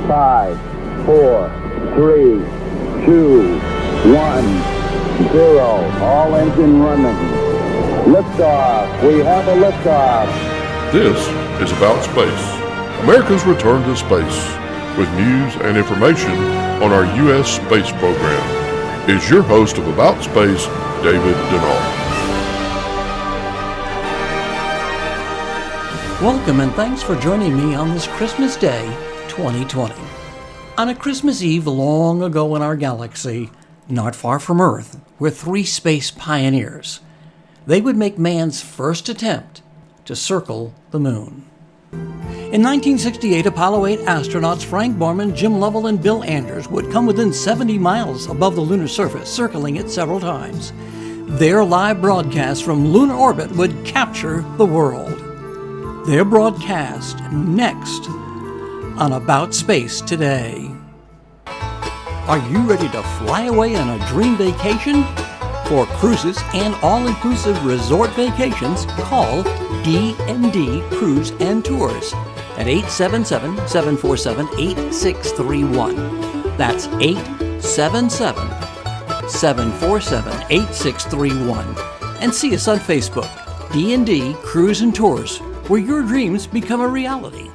5, 4, 3, 2, 1, 0. All engine running. Liftoff. We have a liftoff. This is About Space, America's return to space, with news and information on our U.S. space program. Is your host of About Space, David Denault. Welcome and thanks for joining me on this Christmas Day 2020. On a Christmas Eve long ago in our galaxy, not far from Earth, were three space pioneers. They would make man's first attempt to circle the moon. In 1968, Apollo 8 astronauts Frank Borman, Jim Lovell, and Bill Anders would come within 70 miles above the lunar surface, circling it several times. Their live broadcast from lunar orbit would capture the world. Their broadcast next on About Space Today. Are you ready to fly away on a dream vacation? For cruises and all-inclusive resort vacations, call D&D Cruise and Tours at 877-747-8631. That's 877-747-8631. And see us on Facebook, D&D Cruise and Tours, where your dreams become a reality.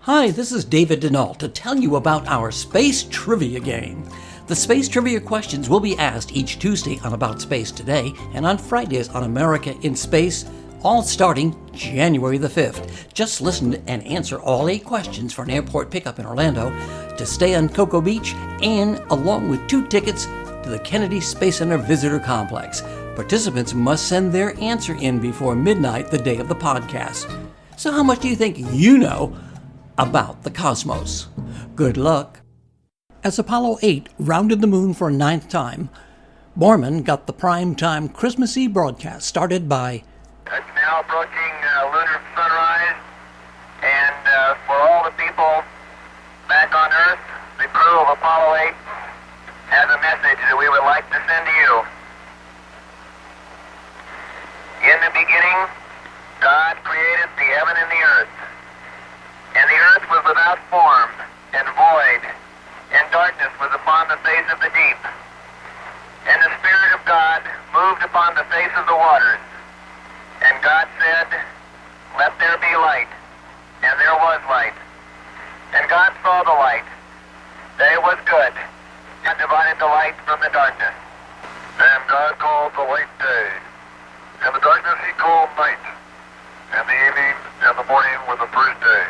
Hi, this is David Denault to tell you about our Space Trivia game. The Space Trivia questions will be asked each Tuesday on About Space Today and on Fridays on America in Space, all starting January the 5th. Just listen and answer all 8 questions for an airport pickup in Orlando, to stay on Cocoa Beach, and along with 2 tickets to the Kennedy Space Center Visitor Complex. Participants must send their answer in before midnight the day of the podcast. So how much do you think you know about the cosmos? Good luck. As Apollo 8 rounded the moon for a 9th time, Borman got the prime-time Christmas Eve broadcast started by... It's now approaching lunar sunrise, and for all the people back on Earth, the crew of Apollo 8 has a message that we would like to send to you. In the beginning, God created the heaven and the earth. And the earth was without form and void, and darkness was upon the face of the deep. And the Spirit of God moved upon the face of the waters. And God said, "Let there be light." And there was light. And God saw the light, that it was good, and divided the light from the darkness. And God called the light day, and the darkness he called night. And the evening and the morning were the first day.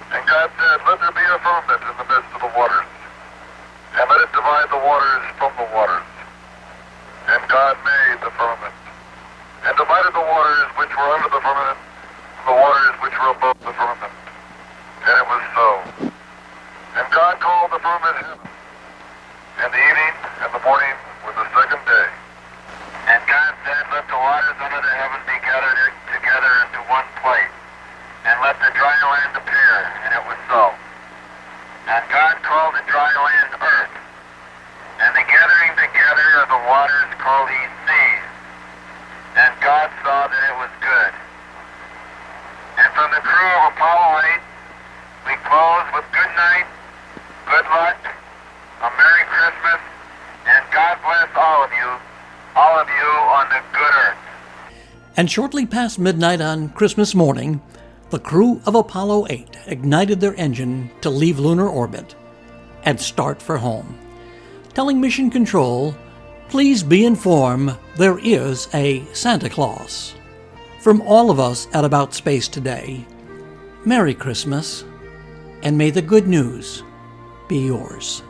And God said, "Let there be a firmament in the midst of the waters, and let it divide the waters from the waters." And God made the firmament, and divided the waters which were under the firmament from the waters which were above the firmament. And it was so. And God called the firmament heaven. And the evening and the morning were the second day. And God said, "Let the waters under the heaven be gathered together into one place, and let the dry land appear." And it was so. And God called the dry land earth, and the gathering together of the waters called he seas. And God saw that it was good. And from the crew of Apollo 8, we close with good night, good luck, a Merry Christmas, and God bless all of you on the good earth. And shortly past midnight on Christmas morning, the crew of Apollo 8 ignited their engine to leave lunar orbit and start for home, telling Mission Control, "Please be informed there is a Santa Claus." From all of us at About Space Today, Merry Christmas, and may the good news be yours.